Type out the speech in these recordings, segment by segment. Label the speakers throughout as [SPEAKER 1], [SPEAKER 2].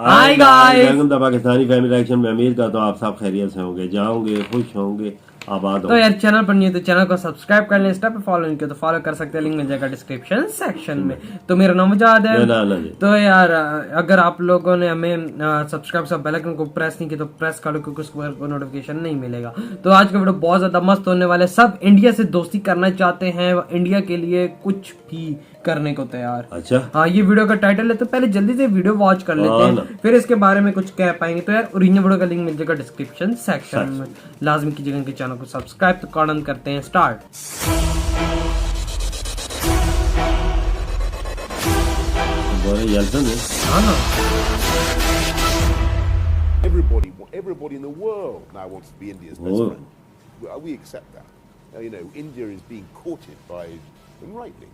[SPEAKER 1] Hi guys,
[SPEAKER 2] welcome to Pakistani family reaction में। उम्मीद करता हूँ आप सब खैरियत से होंगे, जाओगे, खुश होंगे, आबाद
[SPEAKER 1] तो
[SPEAKER 2] होंगे।
[SPEAKER 1] यार चैनल पर नहीं है तो चैनल को सब्सक्राइब कर लें, इंस्टा पे फॉलो नहीं किया तो फॉलो कर सकते हैं, लिंक मिल जाएगा डिस्क्रिप्शन सेक्शन में। तो मेरा नाम आजाद है। तो यार अगर आप लोगों ने हमें सब्सक्राइब सब बेल आइकन को प्रेस नहीं किया तो प्रेस कर लो, क्योंकि उसको नोटिफिकेशन नहीं मिलेगा। तो आज का वीडियो बहुत ज्यादा मस्त होने वाला है। सब इंडिया से दोस्ती करना चाहते हैं, इंडिया के लिए कुछ भी करने को तैयार।
[SPEAKER 2] अच्छा
[SPEAKER 1] हाँ, ये वीडियो का टाइटल है, तो पहले जल्दी से वीडियो वॉच कर लेते हैं, फिर इसके बारे में कुछ कह पाएंगे। तो यार ओरिजिनल वीडियो का लिंक मिल जाएगा डिस्क्रिप्शन सेक्शन में। लाजमी कीजिएगा इनके चैनल को सब्सक्राइब। तो कॉर्डन करते हैं स्टार्ट। हाँ ना,
[SPEAKER 3] everybody in the world now wants to be India's best friend. We accept that. You know, India is being courted by them rightly.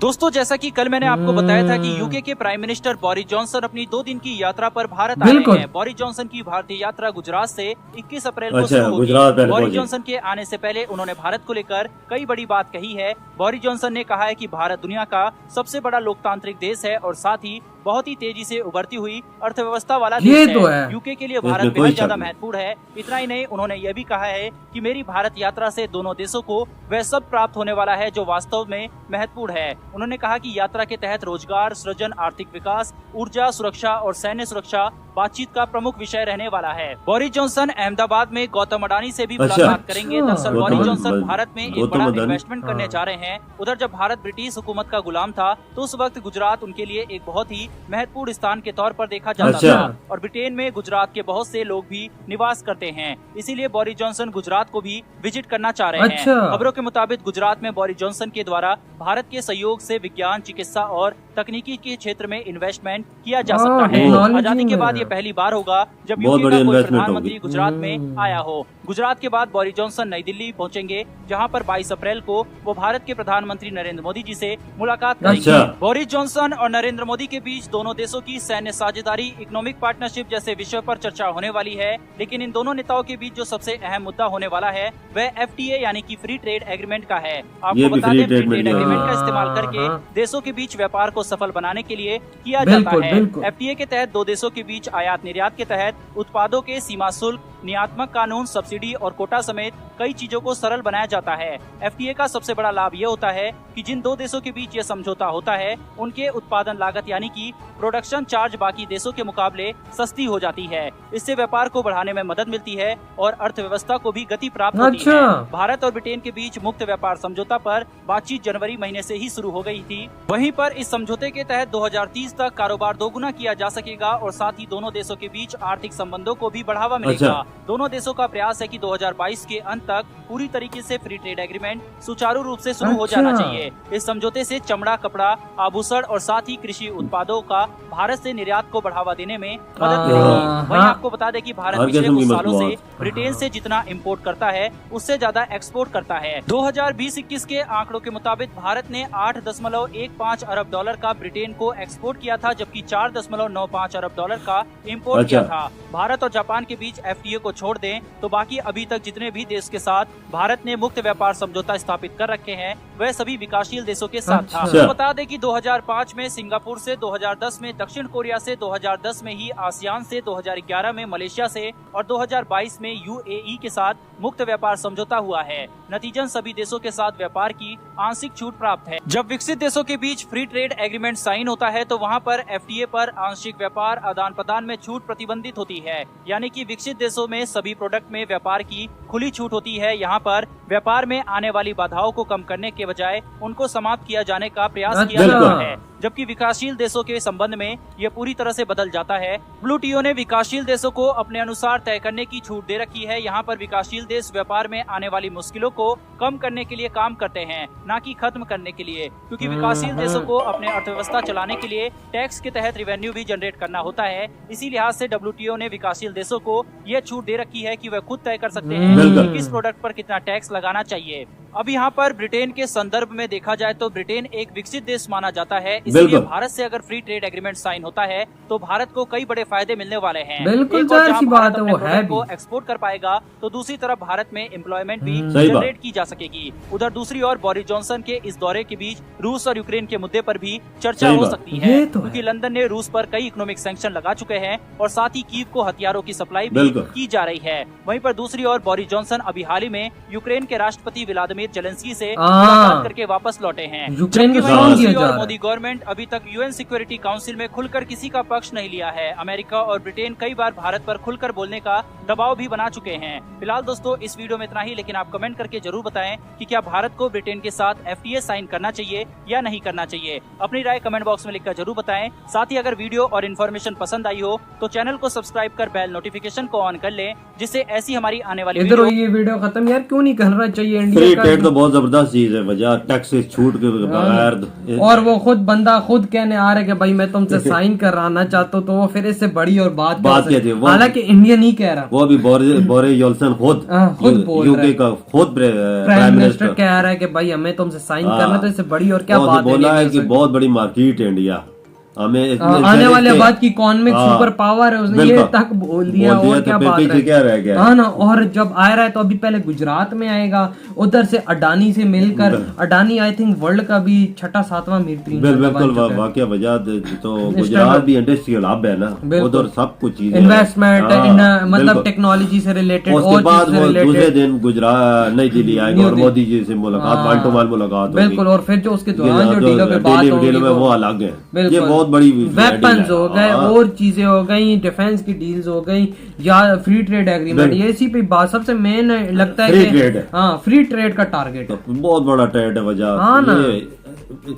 [SPEAKER 4] दोस्तों, जैसा कि कल मैंने आपको बताया था कि यूके के प्राइम मिनिस्टर बोरिस जॉनसन अपनी 2 दिन की यात्रा पर भारत आ रहे हैं। बोरिस जॉनसन की भारतीय यात्रा गुजरात से 21 अप्रैल को शुरू होगी। बोरिस जॉनसन के आने से पहले उन्होंने भारत को लेकर कई बड़ी बात कही है। बोरिस जॉनसन ने कहा है कि भारत दुनिया का सबसे बड़ा लोकतांत्रिक देश है और साथ ही बहुत ही तेजी से उभरती हुई अर्थव्यवस्था वाला देश है। यूके के लिए भारत बेहद ज्यादा महत्वपूर्ण है। इतना ही नहीं, उन्होंने यह भी कहा है कि मेरी भारत यात्रा से दोनों देशों को वह सब प्राप्त होने वाला है जो वास्तव में महत्वपूर्ण है। उन्होंने कहा कि यात्रा के तहत रोजगार सृजन, आर्थिक विकास, ऊर्जा सुरक्षा और सैन्य सुरक्षा बातचीत का प्रमुख विषय रहने वाला है। बोरिस जॉनसन अहमदाबाद में गौतम अडानी से भी मुलाकात करेंगे। दरअसल बोरिस जॉनसन भारत में एक बड़ा इन्वेस्टमेंट करने जा रहे हैं। उधर जब भारत ब्रिटिश हुकूमत का गुलाम था तो उस वक्त गुजरात उनके लिए एक बहुत ही महत्वपूर्ण स्थान के तौर पर देखा जाता था और ब्रिटेन में गुजरात के बहुत से लोग भी निवास करते हैं। इसीलिए बोरिस जॉनसन गुजरात को भी विजिट करना चाह रहे हैं। खबरों के मुताबिक गुजरात में बोरिस जॉनसन के द्वारा भारत के सहयोग से विज्ञान, चिकित्सा और तकनीकी के क्षेत्र में इन्वेस्टमेंट किया जा सकता है। आजादी के बाद ये पहली बार होगा जब यूके का कोई प्रधानमंत्री गुजरात में आया हो। गुजरात के बाद बोरिस जॉनसन नई दिल्ली पहुंचेंगे, जहां पर 22 अप्रैल को वो भारत के प्रधानमंत्री नरेंद्र मोदी जी से मुलाकात करेंगे। बोरिस जॉनसन और नरेंद्र मोदी के बीच दोनों देशों की सैन्य साझेदारी, इकोनॉमिक पार्टनरशिप जैसे विषयों पर चर्चा होने वाली है। लेकिन इन दोनों नेताओं के बीच जो सबसे अहम मुद्दा होने वाला है वह FTA यानी कि फ्री ट्रेड एग्रीमेंट का है। आपको बता दें, फ्री ट्रेड एग्रीमेंट का इस्तेमाल करके देशों के बीच व्यापार को सफल बनाने के लिए किया जाता है। FTA के तहत दो देशों के बीच आयात निर्यात के तहत उत्पादों के सीमा शुल्क, नियात्मक कानून, सब्सिडी और कोटा समेत कई चीजों को सरल बनाया जाता है। FTA का सबसे बड़ा लाभ ये होता है कि जिन दो देशों के बीच ये समझौता होता है उनके उत्पादन लागत यानी कि प्रोडक्शन चार्ज बाकी देशों के मुकाबले सस्ती हो जाती है। इससे व्यापार को बढ़ाने में मदद मिलती है और अर्थव्यवस्था को भी गति प्राप्त होती है। भारत और ब्रिटेन के बीच मुक्त व्यापार समझौता पर बातचीत जनवरी महीने से ही शुरू हो गई थी। वहीं पर इस समझौते के तहत 2030 तक कारोबार दोगुना किया जा सकेगा और साथ ही दोनों देशों के बीच आर्थिक संबंधों को भी बढ़ावा मिलेगा। दोनों देशों का प्रयास है कि 2022 के अंत तक पूरी तरीके से फ्री ट्रेड एग्रीमेंट सुचारू रूप से शुरू हो जाना चाहिए। इस समझौते से चमड़ा, कपड़ा, आभूषण और साथ ही कृषि उत्पादों का भारत से निर्यात को बढ़ावा देने में मदद मिलेगी। वहीं आपको बता दें कि भारत पिछले कुछ सालों से ब्रिटेन से जितना इंपोर्ट करता है उससे ज्यादा एक्सपोर्ट करता है। 2020-21 के आंकड़ों के मुताबिक भारत ने 8.15 अरब डॉलर का ब्रिटेन को एक्सपोर्ट किया था, जबकि 4.95 अरब डॉलर का इम्पोर्ट किया था। भारत और जापान के बीच FTA को छोड़ दें तो बाकी अभी तक जितने भी देश के साथ भारत ने मुक्त व्यापार समझौता स्थापित कर रखे हैं वह सभी विकासशील देशों के साथ था। तो बता दें कि 2005 में सिंगापुर से, 2010 में दक्षिण कोरिया से, 2010 में ही आसियान से, 2011 में मलेशिया से और 2022 में UAE के साथ मुक्त व्यापार समझौता हुआ है। नतीजन सभी देशों के साथ व्यापार की आंशिक छूट प्राप्त है। जब विकसित देशों के बीच फ्री ट्रेड एग्रीमेंट साइन होता है तो वहाँ पर FTA पर आंशिक व्यापार आदान प्रदान में छूट प्रतिबंधित होती है, यानी कि विकसित देशों में सभी प्रोडक्ट में व्यापार की खुली छूट होती है। यहाँ पर व्यापार में आने वाली बाधाओं को कम करने के बजाय उनको समाप्त किया जाने का प्रयास किया जाता है, जबकि विकासशील देशों के संबंध में यह पूरी तरह से बदल जाता है। WTO ने विकासशील देशों को अपने अनुसार तय करने की छूट दे रखी है। यहाँ पर विकासशील देश व्यापार में आने वाली मुश्किलों को कम करने के लिए काम करते हैं, न कि खत्म करने के लिए, क्योंकि विकासशील देशों को अपने अर्थव्यवस्था चलाने के लिए टैक्स के तहत रेवेन्यू भी जनरेट करना होता है। इसी लिहाज से WTO ने विकासशील देशों को यह छूट दे रखी है कि वह खुद तय कर सकते हैं कि किस प्रोडक्ट पर कितना टैक्स लगाना चाहिए। अब यहाँ पर ब्रिटेन के संदर्भ में देखा जाए तो ब्रिटेन एक विकसित देश माना जाता है, इसलिए भारत से अगर फ्री ट्रेड एग्रीमेंट साइन होता है तो भारत को कई बड़े फायदे मिलने वाले हैं।
[SPEAKER 1] बिल्कुल जाहिर सी बात है, वो है भी।
[SPEAKER 4] को एक्सपोर्ट कर पाएगा तो दूसरी तरफ भारत में एम्प्लॉयमेंट भी जनरेट की जा सकेगी। उधर दूसरी ओर बोरिस जॉनसन के इस दौरे के बीच रूस और यूक्रेन के मुद्दे पर भी चर्चा हो सकती है, क्योंकि लंदन ने रूस पर कई इकोनॉमिक सैंक्शन लगा चुके हैं और साथ ही कीव को हथियारों की सप्लाई भी की जा रही है। वहीं पर दूसरी ओर बोरिस जॉनसन अभी हाल ही में यूक्रेन के राष्ट्रपति व्लादिमीर जेलेंस्की से मुलाकात करके वापस लौटे हैं। और मोदी गवर्नमेंट अभी तक यूएन सिक्योरिटी काउंसिल में खुलकर किसी का पक्ष नहीं लिया है। अमेरिका और ब्रिटेन कई बार भारत पर खुलकर बोलने का दबाव भी बना चुके हैं। फिलहाल दोस्तों इस वीडियो में इतना ही, लेकिन आप कमेंट करके जरूर बताएं कि क्या भारत को ब्रिटेन के साथ FTA साइन करना चाहिए या नहीं करना चाहिए। अपनी राय कमेंट बॉक्स में लिखकर जरूर बताएं। साथ ही अगर वीडियो और इन्फॉर्मेशन पसंद आई हो तो चैनल को सब्सक्राइब कर बेल नोटिफिकेशन को ऑन कर लें, जिससे ऐसी हमारी आने वाली
[SPEAKER 1] ये वीडियो खत्म यार क्यों नहीं करना चाहिए इंडिया
[SPEAKER 2] फ्री ट्रेड तो बहुत जबरदस्त चीज है, वजह टैक्स से छूट के बगैर।
[SPEAKER 1] और वो बंदा खुद कहने आ रहा है कि भाई मैं तुमसे साइन कराना चाहता हूँ, तो वो फिर इससे बड़ी और बात
[SPEAKER 2] क्या थी,
[SPEAKER 1] हालांकि इंडिया नहीं कह रहा,
[SPEAKER 2] वो भी बोरिस जॉनसन खुद यूके का खुद
[SPEAKER 1] प्राइम मिनिस्टर कह रहा है कि भाई हमें तुमसे साइन करना, तो इससे बड़ी और क्या बात है।
[SPEAKER 2] बोला है कि बहुत बड़ी मार्केट है इंडिया, हमें
[SPEAKER 1] आने वाले बाद की इकोनॉमिक सुपर पावर है, उसने ये तक बोल दिया। और क्या बात है,
[SPEAKER 2] क्या रह गया।
[SPEAKER 1] हाँ ना, और जब आ रहा है तो अभी पहले गुजरात में आएगा, उधर से अडानी से मिलकर, अडानी आई थिंक वर्ल्ड का भी 6-7वां मिलिट्री।
[SPEAKER 2] बिल्कुल वाकया वजह तो गुजरात भी इंडस्ट्रियल हब है ना, उधर सब कुछ चीजें
[SPEAKER 1] इन्वेस्टमेंट मतलब टेक्नोलॉजी से रिलेटेड।
[SPEAKER 2] उसके बाद वो दूसरे दिन गुजरात नई दिल्ली आएगा और मोदी जी से मुलाकात, वन टू वन मुलाकात होगी।
[SPEAKER 1] बिल्कुल, और फिर जो उसके दौरान जो डीलों पे बात होगी
[SPEAKER 2] वो अलग है, ये बहुत बड़ी
[SPEAKER 1] वेपन्स हो गए और चीजें हो गई, डिफेंस की डील्स हो गई या फ्री ट्रेड एग्रीमेंट, ये इसी पे बात सबसे मेन लगता है कि हाँ फ्री ट्रेड का टारगेट है,
[SPEAKER 2] बहुत बड़ा ट्रेड है वजह। हाँ ना,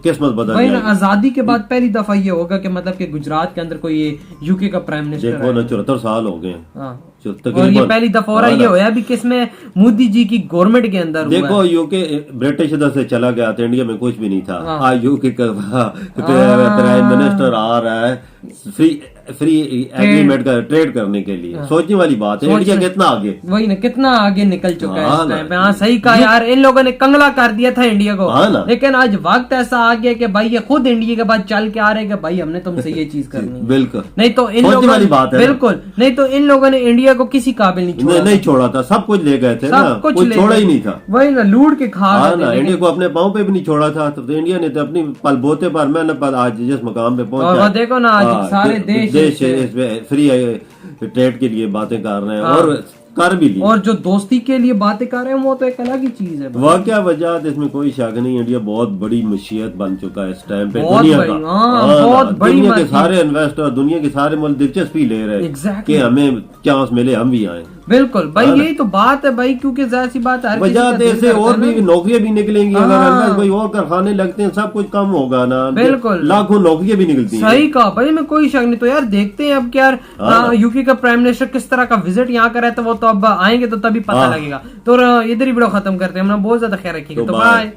[SPEAKER 2] किस्मत बदल
[SPEAKER 1] भाई ना, आजादी के बाद पहली दफा ये होगा कि मतलब कि गुजरात के अंदर कोई यूके का प्राइम मिनिस्टर
[SPEAKER 2] देखो ना, 74 साल हो गए।
[SPEAKER 1] और ये पहली दफा हो रहा है, ये होया भी किसमें, मोदी जी की गवर्नमेंट के अंदर।
[SPEAKER 2] देखो यूके ब्रिटिश इधर से चला गया था, इंडिया में कुछ भी नहीं था। आज यूके का प्राइम मिनिस्टर आ रहा है फ्री एग्रीमेंट का ट्रेड करने के लिए। सोचने वाली बात है, इंडिया कितना आगे,
[SPEAKER 1] वही ना, कितना आगे निकल चुका है इस टाइम पे। हाँ सही कहा यार, इन लोगों ने कंगला कर दिया था इंडिया को, लेकिन आज वक्त ऐसा आ गया कि भाई ये खुद इंडिया के बाद चल के आ रहे हैं कि भाई हमने तुमसे ये चीज करनी।
[SPEAKER 2] बिल्कुल,
[SPEAKER 1] नहीं तो इन लोगों वाली बात है, बिल्कुल नहीं तो इन लोगों ने इंडिया को किसी काबिल नहीं छोड़ा
[SPEAKER 2] था, सब कुछ ले गए थे ना, कुछ छोड़ा ही नहीं था।
[SPEAKER 1] वही ना, लूट के खा
[SPEAKER 2] ना, इंडिया को अपने पाँव पे भी नहीं छोड़ा था, तो इंडिया ने तो अपनी पलबोते पर मेहनत पर आज जिस मकाम पे पहुंचा।
[SPEAKER 1] देखो ना, आज सारे देश
[SPEAKER 2] फ्री ट्रेड के लिए बातें कर रहे हैं और कर भी ली,
[SPEAKER 1] और जो दोस्ती के लिए बातें कर रहे हैं वो तो एक अलग ही चीज है।
[SPEAKER 2] वह क्या वजह, इसमें कोई शक नहीं, इंडिया बहुत बड़ी मशीयत बन चुका है इस टाइम पे। दुनिया के सारे इन्वेस्टर, दुनिया के सारे मुल्क दिलचस्पी ले रहे हैं कि हमें चांस मिले, हम भी आए।
[SPEAKER 1] बिल्कुल भाई, यही तो बात है भाई, क्योंकि जाहिर सी बात है
[SPEAKER 2] वजह से और भी नौकरियां भी निकलेंगी, अगर कोई और कारखाने लगते हैं सब कुछ कम होगा ना।
[SPEAKER 1] बिल्कुल,
[SPEAKER 2] लाखों नौकरियां भी निकलती हैं।
[SPEAKER 1] सही कहा भाई, मैं कोई शक नहीं। तो यार देखते हैं अब क्या यूके का प्राइम मिनिस्टर किस तरह का विजिट यहाँ कर रहा है, तो वो तो अब आएंगे तो तभी पता लगेगा। तो इधर ही वीडियो खत्म करते हैं, हमने बहुत ज्यादा ख्याल रखिएगा, तो बाय।